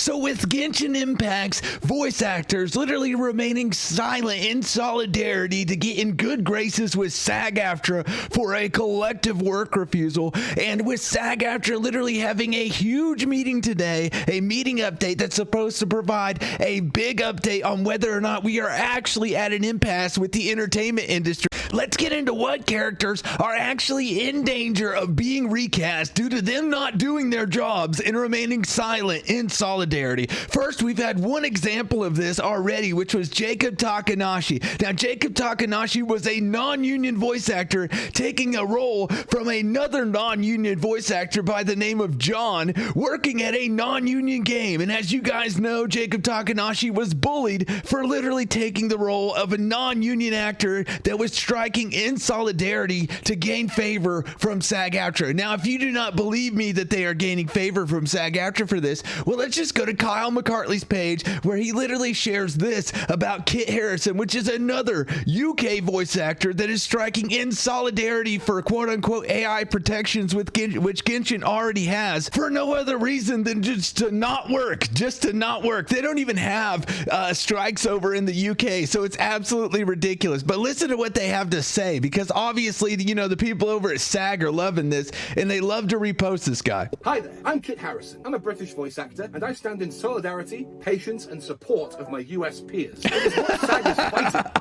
So with Genshin Impact's voice actors literally remaining silent in solidarity to get in good graces with SAG-AFTRA for a collective work refusal, and with SAG-AFTRA literally having a huge meeting today, a meeting update that's supposed to provide a big update on whether or not we are actually at an impasse with the entertainment industry. Let's get into what characters are actually in danger of being recast due to them not doing their jobs and remaining silent in solidarity. First, we've had one example of this already, which was Jacob Takanashi. Now, Jacob Takanashi was a non-union voice actor taking a role from another non-union voice actor by the name of John, working at a non-union game. And as you guys know, Jacob Takanashi was bullied for literally taking the role of a non-union actor that was striking in solidarity to gain favor from SAG-AFTRA. Now, if you do not believe me that they are gaining favor from SAG-AFTRA for this, well, let's just go to Kyle McCartney's page, where he literally shares this about Kit Harrison, which is another UK voice actor that is striking in solidarity for quote-unquote AI protections with which Genshin already has, for no other reason than just to not work. They don't even have strikes over in the UK, so it's absolutely ridiculous. But listen to what they have to say, because obviously, you know, the people over at SAG are loving this, and they love to repost this guy. Hi there, I'm Kit Harrison. I'm a British voice actor, and I stand in solidarity, patience, and support of my US peers. It is what SAG is fighting.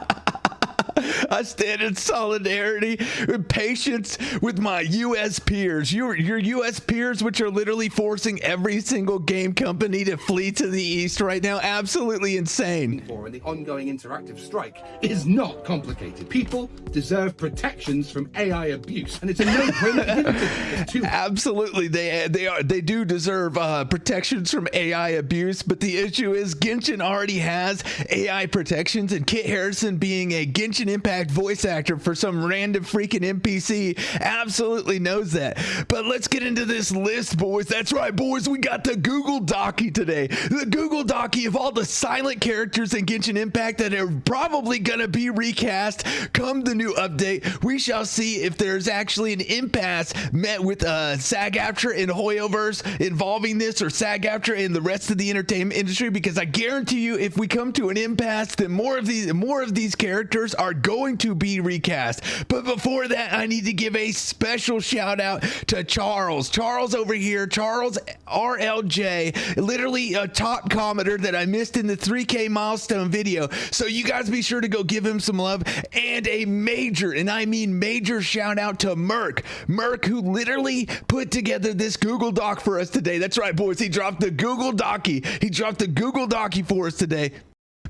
I stand in solidarity and patience with my U.S. peers. Your U.S. peers, which are literally forcing every single game company to flee to the east right now. Absolutely insane. And the ongoing interactive strike is not complicated. People deserve protections from AI abuse, and it's a no-brainer. Absolutely, they do deserve protections from AI abuse, but the issue is Genshin already has AI protections, and Kit Harrison, being a Genshin Impact voice actor for some random freaking NPC, absolutely knows that. But let's get into this list, boys. That's right, boys, we got the Google Docky today. The Google Docky of all the silent characters in Genshin Impact that are probably gonna be recast come the new update. We shall see if there's actually an impasse met with SAG-AFTRA and Hoyoverse involving this, or SAG-AFTRA and the rest of the entertainment industry, because I guarantee you, if we come to an impasse, then more of these characters are going to be recast. But before that, I need to give a special shout out to Charles over here, Charles RLJ, literally a top commenter that I missed in the 3K milestone video. So you guys be sure to go give him some love, and a major, and I mean major, shout out to Merc, who literally put together this Google Doc for us today. That's right, boys, he dropped the Google Docky for us today.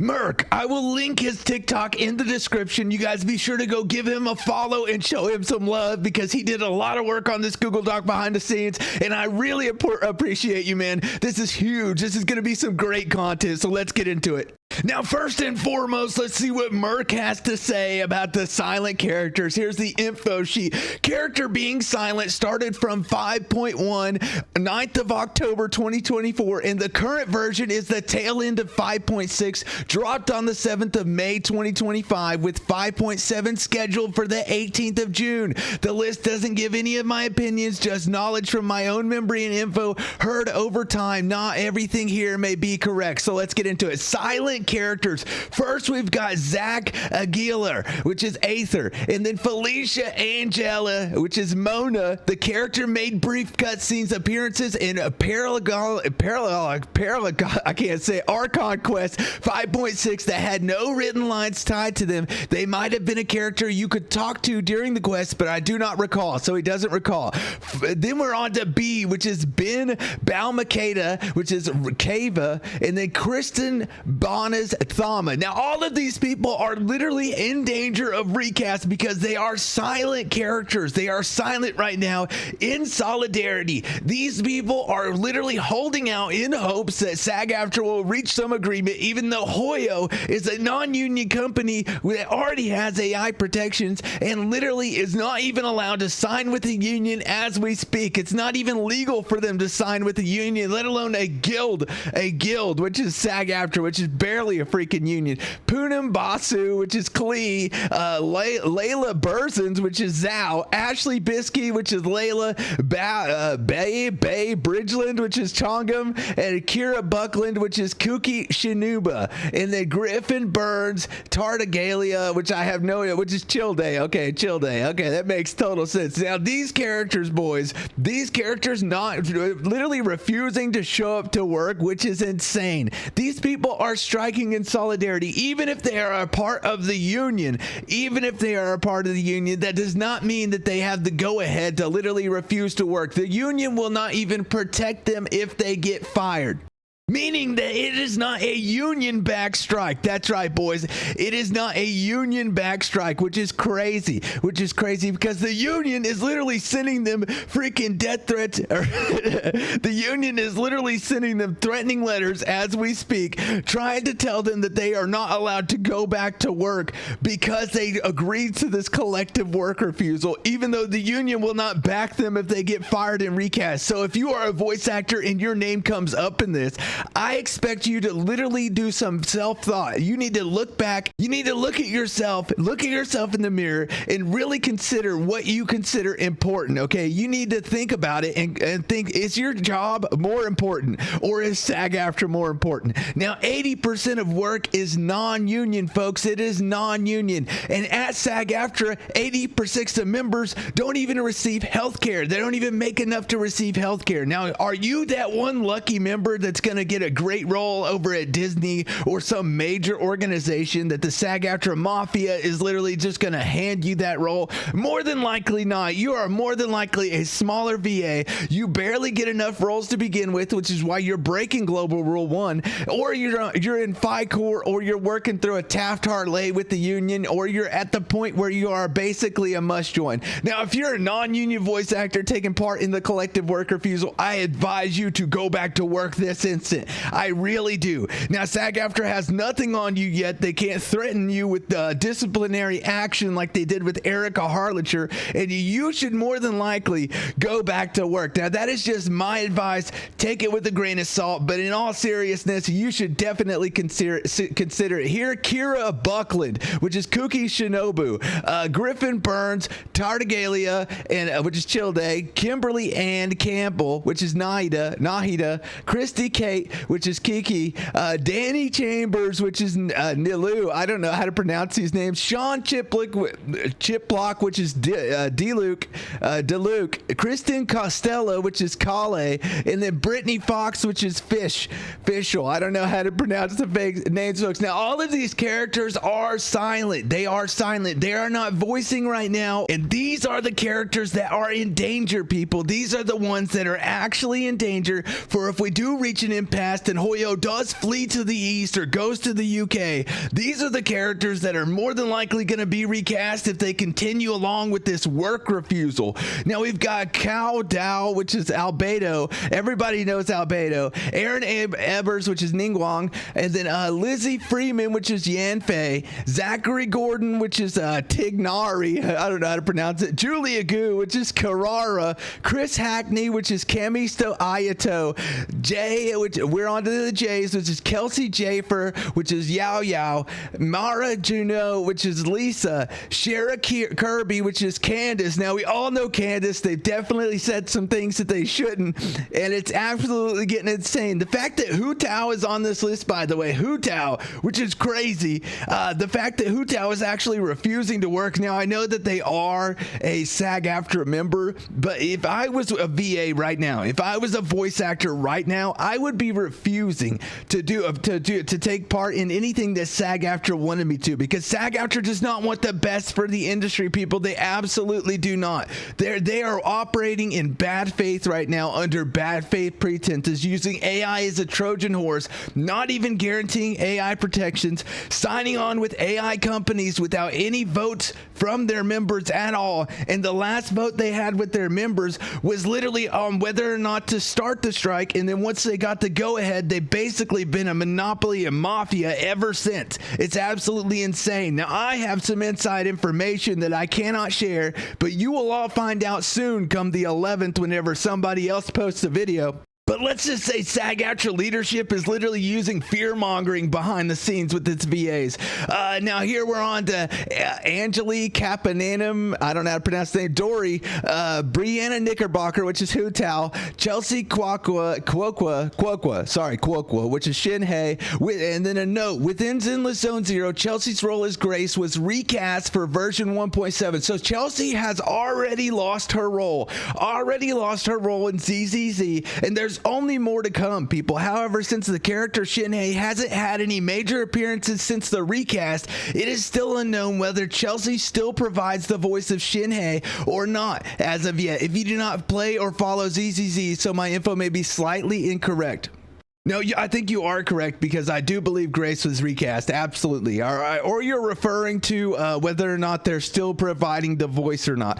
Merc, I will link his TikTok in the description. You guys be sure to go give him a follow and show him some love, because he did a lot of work on this Google Doc behind the scenes, and I really appreciate you, man. This is huge. This is going to be some great content, so let's get into it. Now, first and foremost, let's see what Merc has to say about the silent characters. Here's the info sheet. Character being silent started from 5.1, 9th of October 2024, and the current version is the tail end of 5.6, dropped on the 7th of May 2025, with 5.7 scheduled for the 18th of June. The list doesn't give any of my opinions, just knowledge from my own memory and info heard over time. Not everything here may be correct, so let's get into it. Silent characters. First, we've got Zach Aguilar, which is Aether, and then Felicia Angela, which is Mona. The character made brief cutscenes appearances in I can't say, Archon Quest 5.6 that had no written lines tied to them. They might have been a character you could talk to during the quest, but I do not recall, so he doesn't recall. Then we're on to B, which is Ben Balmakeda, which is Kava, and then Kristen Bonas Thama. Now, all of these people are literally in danger of recast because they are silent characters. They are silent right now in solidarity. These people are literally holding out in hopes that SAG-AFTRA will reach some agreement, even though Hoyo is a non-union company that already has AI protections and literally is not even allowed to sign with the union as we speak. It's not even legal for them to sign with the union, let alone a guild, which is SAG-AFTRA, which is barely barely a freaking union. Poonam Basu, which is Klee, Layla Burzins, which is Zhao, Ashley Biskey, which is Layla, Bay Bridgeland, which is Chongam, and Kira Buckland, which is Kuki Shinuba, and then Griffin Burns, Tartagalia, which I have no idea, which is Chill Day. Okay, Chill Day. Okay, that makes total sense. Now, these characters, boys, these characters not literally refusing to show up to work, which is insane. These people are striking in solidarity, even if they are a part of the union. Even if they are a part of the union, that does not mean that they have the go-ahead to literally refuse to work. The union will not even protect them if they get fired. Meaning that it is not a union back strike. That's right, boys. It is not a union back strike, which is crazy. Which is crazy because the union is literally sending them freaking death threats. The union is literally sending them threatening letters as we speak, trying to tell them that they are not allowed to go back to work because they agreed to this collective work refusal, even though the union will not back them if they get fired in recast. So if you are a voice actor and your name comes up in this, I expect you to literally do some self-thought. You need to look back. You need to look at yourself in the mirror and really consider what you consider important, okay? You need to think about it and think, is your job more important or is SAG-AFTRA more important? Now, 80% of work is non-union, folks. It is non-union. And at SAG-AFTRA, 80% of members don't even receive health care. They don't even make enough to receive health care. Now, are you that one lucky member that's going to get a great role over at Disney or some major organization that the SAG-AFTRA mafia is literally just going to hand you that role? More than likely not. You are more than likely a smaller VA. You barely get enough roles to begin with, which is why you're breaking Global Rule 1, or you're in FICOR, or you're working through a Taft-Hartley with the union, or you're at the point where you are basically a must join. Now, if you're a non-union voice actor taking part in the collective work refusal, I advise you to go back to work this instant. I really do. Now, SAG-AFTRA has nothing on you yet. They can't threaten you with disciplinary action like they did with Erica Harlacher, and you should more than likely go back to work. Now, that is just my advice. Take it with a grain of salt, but in all seriousness, you should definitely consider it. Here, Kira Buckland, which is Kuki Shinobu, Griffin Burns, Tartagalia, and which is Chill Day, Kimberly Ann Campbell, which is Nahida, Christy Kate, which is Kiki, Danny Chambers, which is Nilu. I don't know how to pronounce these names. Sean Chiplock, which is Deluke, Kristen Costello, which is Kale, and then Brittany Fox, which is Fishel. I don't know how to pronounce the fake names, folks. Now, all of these characters are silent. They are silent. They are not voicing right now, and these are the characters that are in danger, people. These are the ones that are actually in danger for if we do reach an impasse and Hoyo does flee to the east or goes to the UK. These are the characters that are more than likely going to be recast if they continue along with this work refusal. Now, we've got Cao Dao, which is Albedo. Everybody knows Albedo. Aaron Ebers, which is Ningguang. And then Lizzie Freeman, which is Yanfei. Zachary Gordon, which is Tignari. I don't know how to pronounce it. Julia Gu, which is Carrara. Chris Hackney, which is Kamisto Ayato. Jay, which we're on to the J's, which is Kelsey Jafer, which is Yao Yao. Mara Juno, which is Lisa. Shara Kirby, which is Candace. Now, we all know Candace. They've definitely said some things that they shouldn't, and it's absolutely getting insane. The fact that Hu Tao is on this list, by the way, Hu Tao, which is crazy. The fact that Hu Tao is actually refusing to work. Now, I know that they are a SAG-AFTRA member, but if I was a VA right now, if I was a voice actor right now, I would be refusing to take part in anything that SAG-AFTRA wanted me to, because SAG-AFTRA does not want the best for the industry, people. They absolutely do not. They are operating in bad faith right now, under bad faith pretenses, using AI as a Trojan horse, not even guaranteeing AI protections, signing on with AI companies without any votes from their members at all. And the last vote they had with their members was literally on whether or not to start the strike. And then once they got the go ahead, they've basically been a monopoly and mafia ever since. It's absolutely insane. Now, I have some inside information that I cannot share, but you will all find out soon come the 11th whenever somebody else posts a video. But let's just say SAG-AFTRA leadership is literally using fear-mongering behind the scenes with its VAs. Now here we're on to Angeli Kapananum, I don't know how to pronounce the name, Dory, Brianna Knickerbocker, which is Hu Tao, Chelsea Kwokwa, which is Shinhei, and then a note, within Zenless Zone Zero, Chelsea's role as Grace was recast for version 1.7. So Chelsea has already lost her role in ZZZ, and there's only more to come, people. However, since the character Shinhei hasn't had any major appearances since the recast, it is still unknown whether Chelsea still provides the voice of Shinhei or not as of yet. If you do not play or follow ZZZ, so my info may be slightly incorrect. No, I think you are correct, because I do believe Grace was recast. Absolutely. All right. Or you're referring to whether or not they're still providing the voice or not.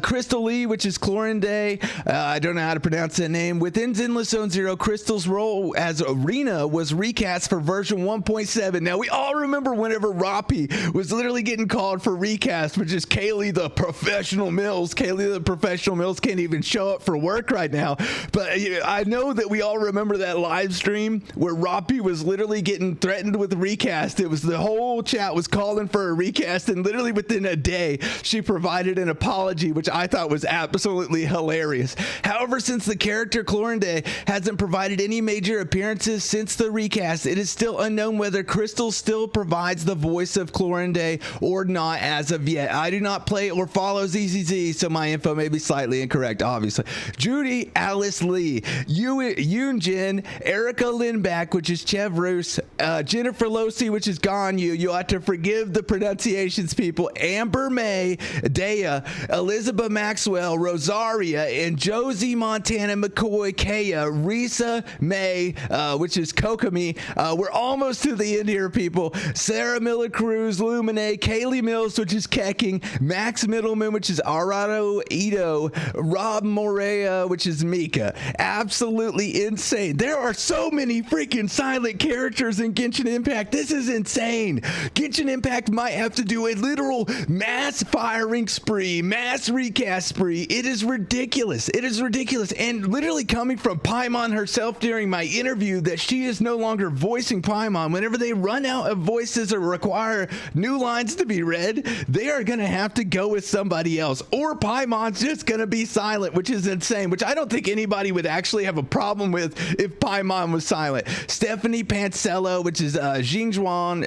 Crystal Lee, which is Clorinde, I don't know how to pronounce that name. Within Zenless Zone Zero, Crystal's role as Arena was recast for version 1.7. Now, we all remember whenever Roppy was literally getting called for recast, which is Kaylee the Professional Mills. Kaylee the Professional Mills can't even show up for work right now. But I know that we all remember that live stream where Roppy was literally getting threatened with recast. It was the whole chat was calling for a recast, and literally within a day she provided an apology, which I thought was absolutely hilarious. However, since the character Clorinde hasn't provided any major appearances since the recast, it is still unknown whether Crystal still provides the voice of Clorinde or not as of yet. I do not play or follow ZZZ, so my info may be slightly incorrect, obviously. Judy Alice Lee, Yoon Jin, Erica Lindback, which is Chev Roos, Jennifer Losi, which is Ganyu. You'll have to forgive the pronunciations, people. Amber May, Dea, Elizabeth Maxwell, Rosaria, and Josie Montana McCoy, Kaya, Risa May, which is Kokomi. We're almost to the end here, people. Sarah Miller Cruz, Lumine, Kaylee Mills, which is Keking, Max Middleman, which is Arado Ito, Rob Morea, which is Mika. Absolutely insane. There are so many freaking silent characters in Genshin Impact. This is insane. Genshin Impact might have to do a literal mass firing spree, mass recast spree. It is ridiculous. It is ridiculous. And literally coming from Paimon herself during my interview, that she is no longer voicing Paimon. Whenever they run out of voices or require new lines to be read, they are going to have to go with somebody else. Or Paimon's just going to be silent, which is insane, which I don't think anybody would actually have a problem with if Paimon was silent. Stephanie Pancello, which is Jingwan,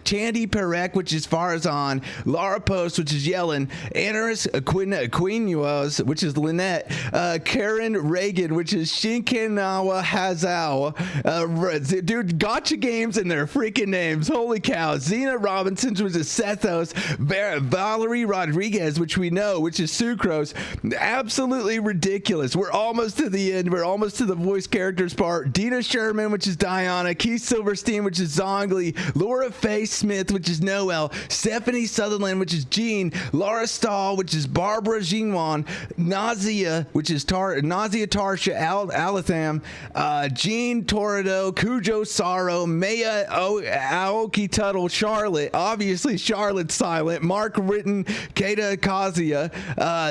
Chandy Perek, which is Farazan, Lara Post, which is Yellen, Anaris Quinoz, which is Lynette, Karen Reagan, which is Shinkenawa Hazao. Dude, gotcha games and their freaking names. Holy cow. Xena Robinson, which is Sethos, Valerie Rodriguez, which we know, which is Sucrose. Absolutely ridiculous. We're almost to the end. We're almost to the voice characters part. Dina Sherman, which is Diana, Keith Silverstein, which is Zongli, Laura Faye Smith, which is Noel, Stephanie Sutherland, which is Jean, Laura Stahl, which is Barbara Jinwan, Nazia, which is Nazia Tarsha Alatham, Jean Torrido, Cujo Sorrow, Maya Aoki Tuttle, Charlotte, obviously Charlotte's silent, Mark Ritten, Kata Kazuya,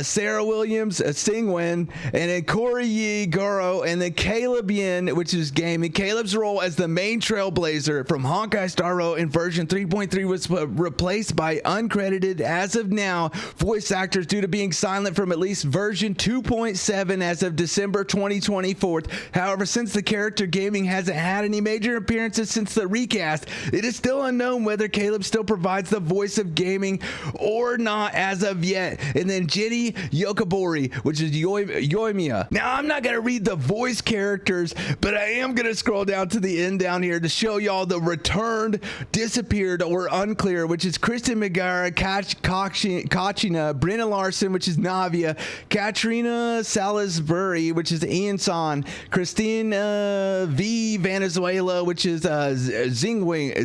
Sarah Williams, Singwen, and then Corey Yi Goro, and then Caleb Yin, which is gaming. Caleb's role as the main trailblazer from Honkai Star Rail in version 3.3 was replaced by uncredited, as of now, voice actors due to being silent from at least version 2.7 as of December 2024. However, since the character gaming hasn't had any major appearances since the recast, it is still unknown whether Caleb still provides the voice of gaming or not as of yet. And then Jenny Yokobori, which is Yoimiya. Now, I'm not going to read the voice characters, but I am going to scroll down to the end down here to show y'all the returned, disappeared, or unclear, which is Kristen Megara, Kachina, Brenna Larson, which is Navia, Katrina Salisbury, which is Ian San, Christina V. Venezuela, which is Zingqui.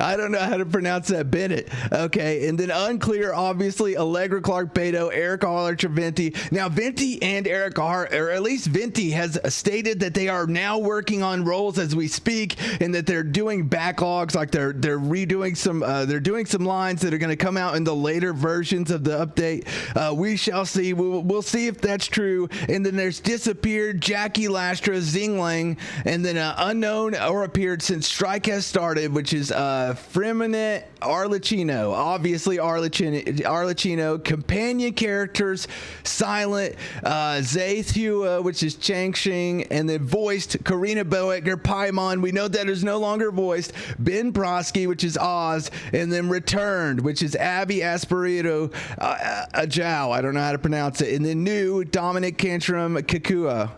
I don't know how to pronounce that, Bennett. Okay, and then unclear, obviously, Allegra Clark Beto, Eric Archer Venti. Now, Venti and Eric or at least Venti has stated stated that they are now working on roles as we speak, and that they're doing backlogs, like they're redoing some, they're doing some lines that are going to come out in the later versions of the update. We shall see. We'll see if that's true. And then there's disappeared Jackie Lastra, Zinglang, and then unknown or appeared since Strike has started, which is Freminate Arlecchino. Obviously Arlecchino. Companion characters: Silent, Zaithua, which is Changxing, and then voiced Karina Boettger, Paimon. We know that is no longer voiced. Ben Prosky, which is Oz, and then returned, which is Abby Asperito Ajao. I don't know how to pronounce it. And then new Dominic Cantrum Kakuku.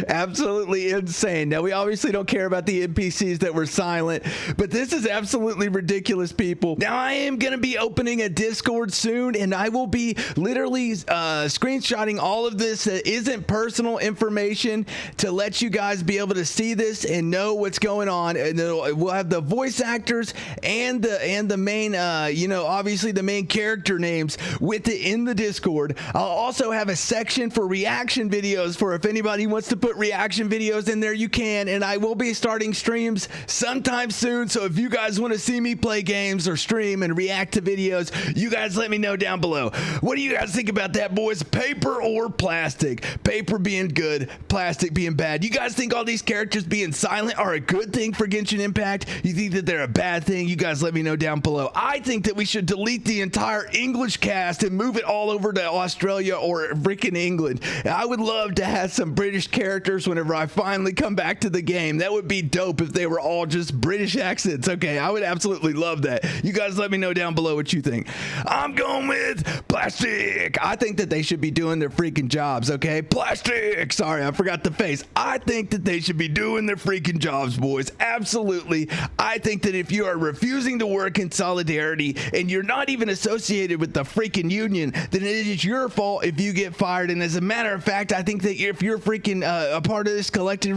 Absolutely insane. Now, we obviously don't care about the NPCs that were silent, but this is absolutely ridiculous, people. Now, I am going to be opening a Discord soon, and I will be literally screenshotting all of this that isn't personal information to let you guys be able to see this and know what's going on. And we'll have the voice actors and the main, obviously the main character names with it in the Discord. I'll also have a section for reaction videos for if anybody wants to put reaction videos in there, you can. And I will be starting streams sometime soon. So if you guys want to see me play games or stream and react to videos, you guys let me know down below. What do you guys think about that, boys? Paper or plastic? Paper being good, plastic being bad. You guys think all these characters being silent are a good thing for Genshin Impact? You think that they're a bad thing? You guys let me know down below. I think that we should delete the entire English cast and move it all over to Australia or freaking England. I would love to have some British characters whenever I finally come back to the game. That would be dope if they were all just British accents. Okay, I would absolutely love that. You guys let me know down below what you think. I'm going with plastic. I think that they should be doing their freaking jobs, okay? Plastic. Sorry, I forgot the face. I think that they should be doing their freaking jobs, boys. Absolutely. I think that if you are refusing to work in solidarity and you're not even associated with the freaking union, then it is your fault if you get fired. And as a matter of fact, I think that if you're freaking a part of this collective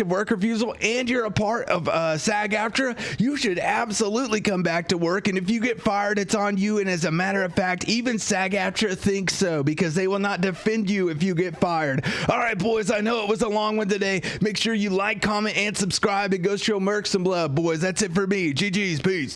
work refusal and you're a part of SAG-AFTRA, you should absolutely come back to work. And if you get fired, it's on you. And as a matter of fact, even SAG-AFTRA thinks so, because they will not defend you if you get fired. All right, boys, I know it was a long one today. Make sure you like, comment, and subscribe, and go show Merc some love, boys. That's it for me. GG's. Peace.